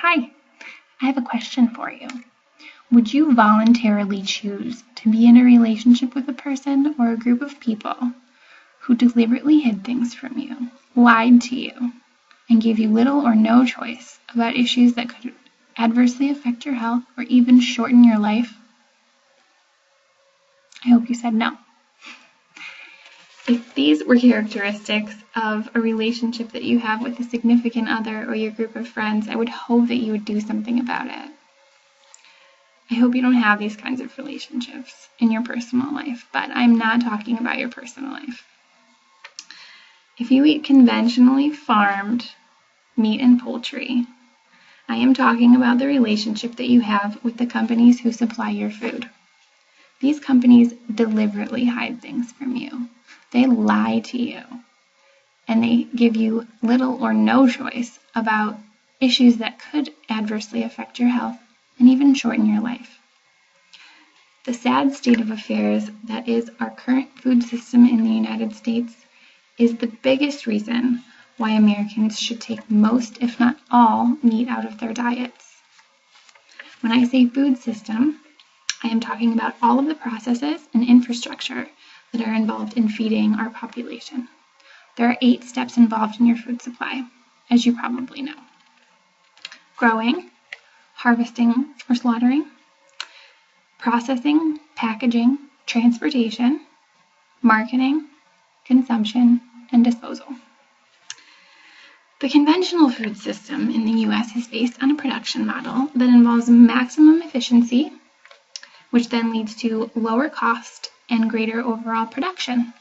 Hi, I have a question for you. Would you voluntarily choose to be in a relationship with a person or a group of people who deliberately hid things from you, lied to you, and gave you little or no choice about issues that could adversely affect your health or even shorten your life? I hope you said no. If these were characteristics of a relationship that you have with a significant other or your group of friends, I would hope that you would do something about it. I hope you don't have these kinds of relationships in your personal life, but I'm not talking about your personal life. If you eat conventionally farmed meat and poultry, I am talking about the relationship that you have with the companies who supply your food. These companies deliberately hide things from you. They lie to you, and they give you little or no choice about issues that could adversely affect your health and even shorten your life. The sad state of affairs that is our current food system in the United States is the biggest reason why Americans should take most, if not all, meat out of their diets. When I say food system, I am talking about all of the processes and infrastructure that are involved in feeding our population. There are 8 steps involved in your food supply, as you probably know. Growing, harvesting or slaughtering, processing, packaging, transportation, marketing, consumption, and disposal. The conventional food system in the U.S. is based on a production model that involves maximum efficiency, which then leads to lower cost and greater overall production.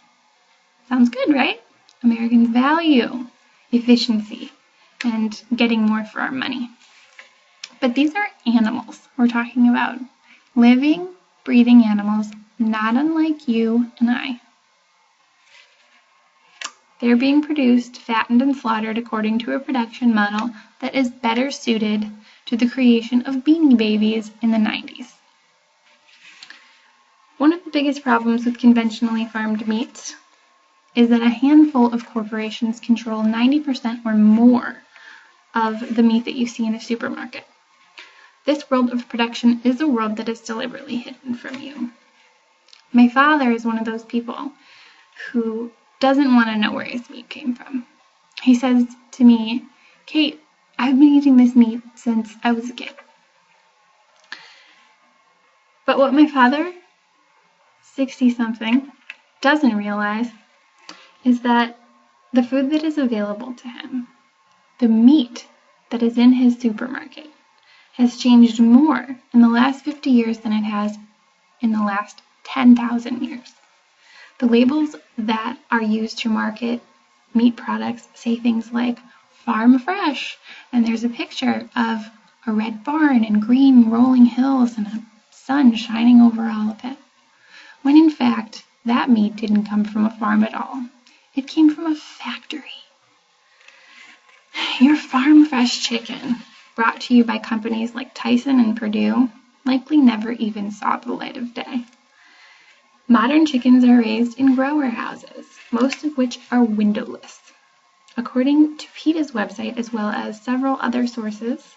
Sounds good, right? Americans value efficiency and getting more for our money. But these are animals we're talking about. Living, breathing animals, not unlike you and I. They're being produced, fattened, and slaughtered according to a production model that is better suited to the creation of Beanie Babies in the 90s. One of the biggest problems with conventionally farmed meat is that a handful of corporations control 90% or more of the meat that you see in a supermarket. This world of production is a world that is deliberately hidden from you. My father is one of those people who doesn't want to know where his meat came from. He says to me, "Kate, I've been eating this meat since I was a kid." But what my father, 60-something, doesn't realize is that the food that is available to him, the meat that is in his supermarket, has changed more in the last 50 years than it has in the last 10,000 years. The labels that are used to market meat products say things like farm fresh, and there's a picture of a red barn and green rolling hills and a sun shining over all of it. When in fact, that meat didn't come from a farm at all. It came from a factory. Your farm fresh chicken, brought to you by companies like Tyson and Purdue, likely never even saw the light of day. Modern chickens are raised in grower houses, most of which are windowless. According to PETA's website, as well as several other sources,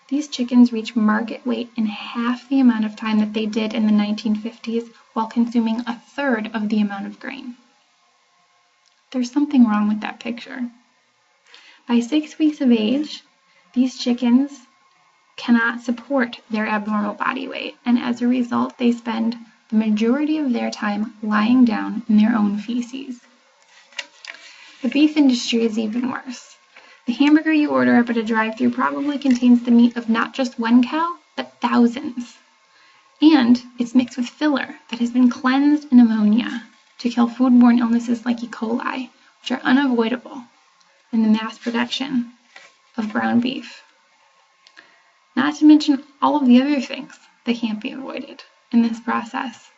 these chickens reach market weight in half the amount of time that they did in the 1950s while consuming a third of the amount of grain. There's something wrong with that picture. By 6 weeks of age, these chickens cannot support their abnormal body weight, and as a result, they spend the majority of their time lying down in their own feces. The beef industry is even worse. The hamburger you order up at a drive-thru probably contains the meat of not just one cow, but thousands. And it's mixed with filler that has been cleansed in ammonia to kill foodborne illnesses like E. coli, which are unavoidable in the mass production of ground beef. Not to mention all of the other things that can't be avoided in this process,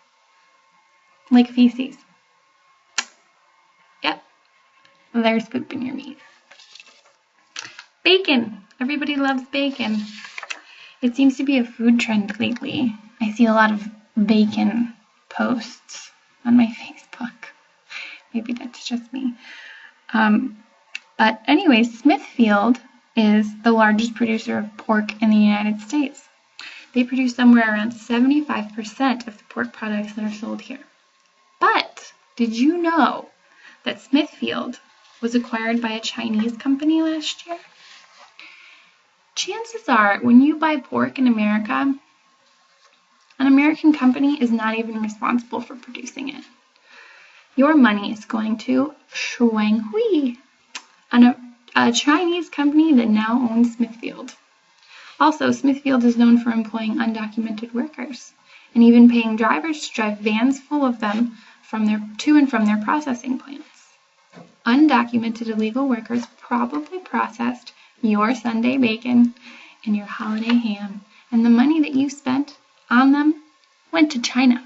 like feces. Yep, there's poop in your meat. Bacon. Everybody loves bacon. It seems to be a food trend lately. I see a lot of bacon posts on my Facebook. Maybe that's just me. But anyway, Smithfield is the largest producer of pork in the United States. They produce somewhere around 75% of the pork products that are sold here. But did you know that Smithfield was acquired by a Chinese company last year? Chances are, when you buy pork in America, an American company is not even responsible for producing it. Your money is going to Shuanghui, a Chinese company that now owns Smithfield. Also, Smithfield is known for employing undocumented workers and even paying drivers to drive vans full of them to and from their processing plants. Undocumented illegal workers probably processed your Sunday bacon and your holiday ham, and the money that you spent on them went to China.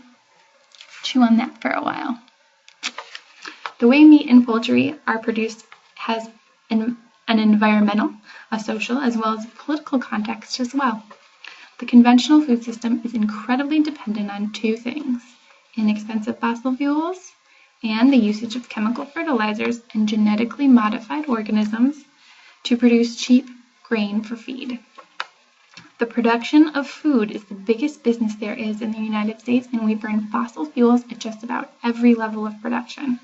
Chew on that for a while. The way meat and poultry are produced has an environmental, a social, as well as a political context as well. The conventional food system is incredibly dependent on two things: inexpensive fossil fuels and the usage of chemical fertilizers and genetically modified organisms to produce cheap grain for feed. The production of food is the biggest business there is in the United States, and we burn fossil fuels at just about every level of production.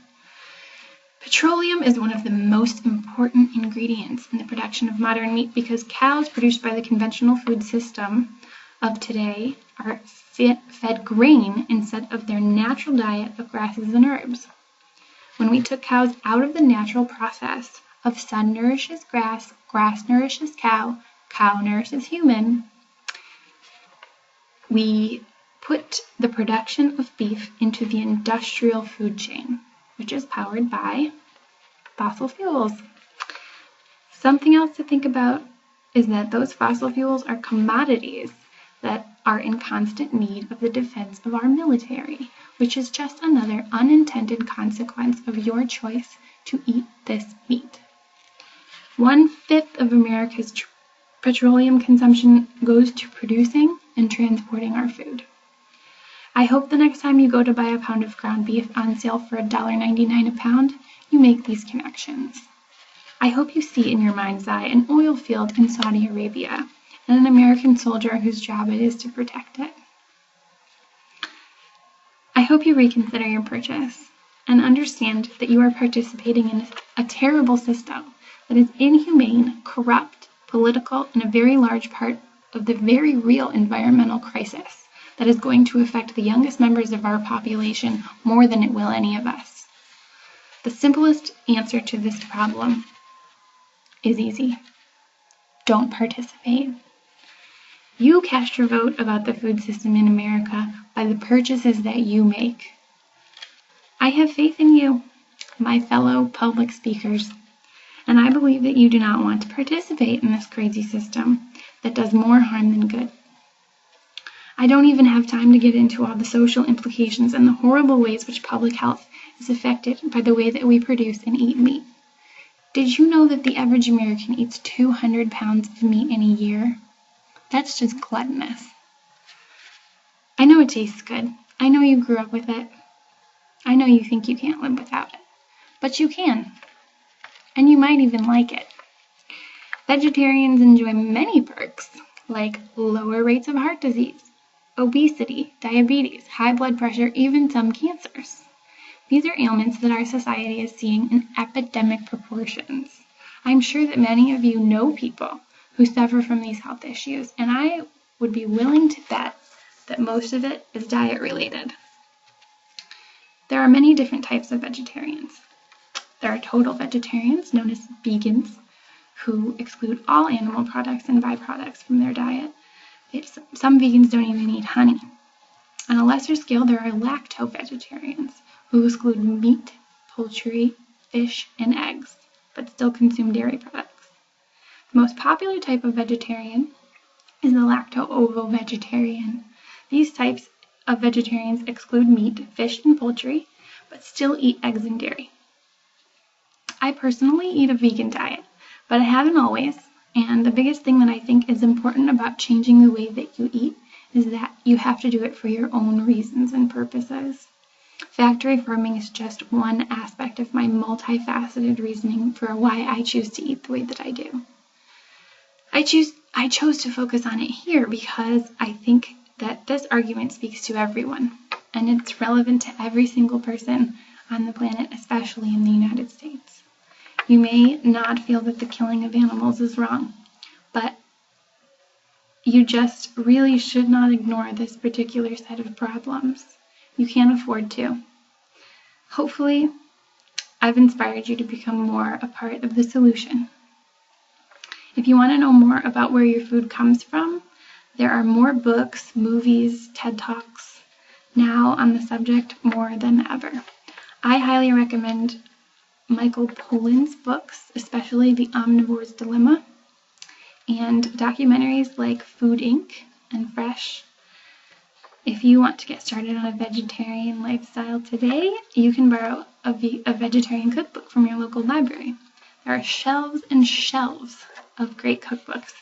Petroleum is one of the most important ingredients in the production of modern meat because cows produced by the conventional food system of today are fed grain instead of their natural diet of grasses and herbs. When we took cows out of the natural process of sun nourishes grass, grass nourishes cow, cow nourishes human, we put the production of beef into the industrial food chain, which is powered by fossil fuels. Something else to think about is that those fossil fuels are commodities that are in constant need of the defense of our military, which is just another unintended consequence of your choice to eat this meat. 1/5 of America's petroleum consumption goes to producing and transporting our food. I hope the next time you go to buy a pound of ground beef on sale for $1.99 a pound, you make these connections. I hope you see in your mind's eye an oil field in Saudi Arabia and an American soldier whose job it is to protect it. I hope you reconsider your purchase and understand that you are participating in a terrible system that is inhumane, corrupt, political, and a very large part of the very real environmental crisis that is going to affect the youngest members of our population more than it will any of us. The simplest answer to this problem is easy. Don't participate. You cast your vote about the food system in America by the purchases that you make. I have faith in you, my fellow public speakers, and I believe that you do not want to participate in this crazy system that does more harm than good. I don't even have time to get into all the social implications and the horrible ways which public health is affected by the way that we produce and eat meat. Did you know that the average American eats 200 pounds of meat in a year? That's just gluttonous. I know it tastes good. I know you grew up with it. I know you think you can't live without it. But you can. And you might even like it. Vegetarians enjoy many perks, like lower rates of heart disease, obesity, diabetes, high blood pressure, even some cancers. These are ailments that our society is seeing in epidemic proportions. I'm sure that many of you know people who suffer from these health issues, and I would be willing to bet that most of it is diet related. There are many different types of vegetarians. There are total vegetarians, known as vegans, who exclude all animal products and byproducts from their diet. Some vegans don't even eat honey. On a lesser scale, there are lacto-vegetarians, who exclude meat, poultry, fish, and eggs, but still consume dairy products. The most popular type of vegetarian is the lacto-ovo-vegetarian. These types of vegetarians exclude meat, fish, and poultry, but still eat eggs and dairy. I personally eat a vegan diet, but I haven't always, and the biggest thing that I think is important about changing the way that you eat is that you have to do it for your own reasons and purposes. Factory farming is just one aspect of my multifaceted reasoning for why I choose to eat the way that I do. I chose to focus on it here because I think that this argument speaks to everyone, and it's relevant to every single person on the planet, especially in the United States. You may not feel that the killing of animals is wrong, but you just really should not ignore this particular set of problems. You can't afford to. Hopefully, I've inspired you to become more a part of the solution. If you want to know more about where your food comes from, there are more books, movies, TED Talks now on the subject more than ever. I highly recommend Michael Pollan's books, especially The Omnivore's Dilemma, and documentaries like Food Inc. and Fresh. If you want to get started on a vegetarian lifestyle today, you can borrow a vegetarian cookbook from your local library. There are shelves and shelves of great cookbooks,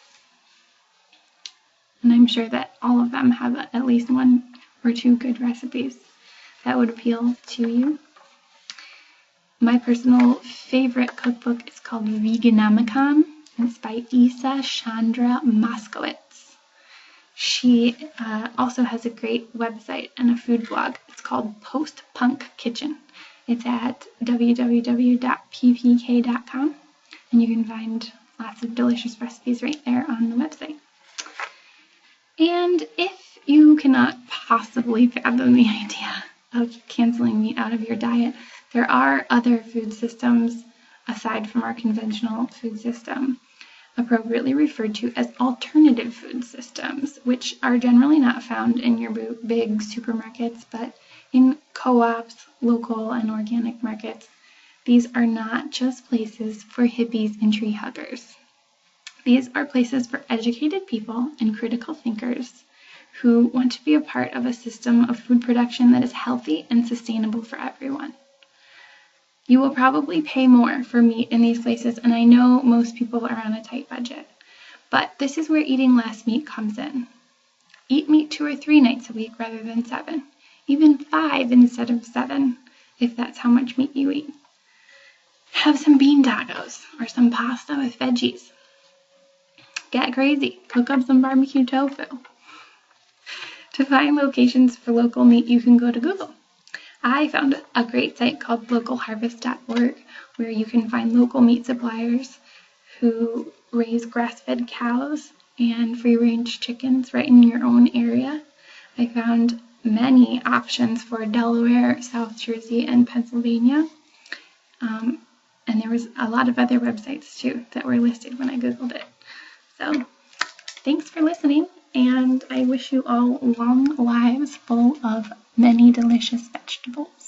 and I'm sure that all of them have at least one or two good recipes that would appeal to you. My personal favorite cookbook is called Veganomicon, and it's by Isa Chandra Moskowitz. She also has a great website and a food blog. It's called Post Punk Kitchen. It's at www.ppk.com, and you can find lots of delicious recipes right there on the website. And if you cannot possibly fathom the idea of canceling meat out of your diet, there are other food systems aside from our conventional food system, appropriately referred to as alternative food systems, which are generally not found in your big supermarkets, but in co-ops, local and organic markets. These are not just places for hippies and tree huggers. These are places for educated people and critical thinkers who want to be a part of a system of food production that is healthy and sustainable for everyone. You will probably pay more for meat in these places, and I know most people are on a tight budget, but this is where eating less meat comes in. Eat meat 2 or 3 nights a week rather than 7, even 5 instead of 7, if that's how much meat you eat. Have some bean tacos or some pasta with veggies. Get crazy, cook up some barbecue tofu. To find locations for local meat, you can go to Google. I found a great site called localharvest.org where you can find local meat suppliers who raise grass-fed cows and free-range chickens right in your own area. I found many options for Delaware, South Jersey, and Pennsylvania. And there was a lot of other websites too that were listed when I Googled it. So thanks for listening, and I wish you all long lives full of many delicious vegetables.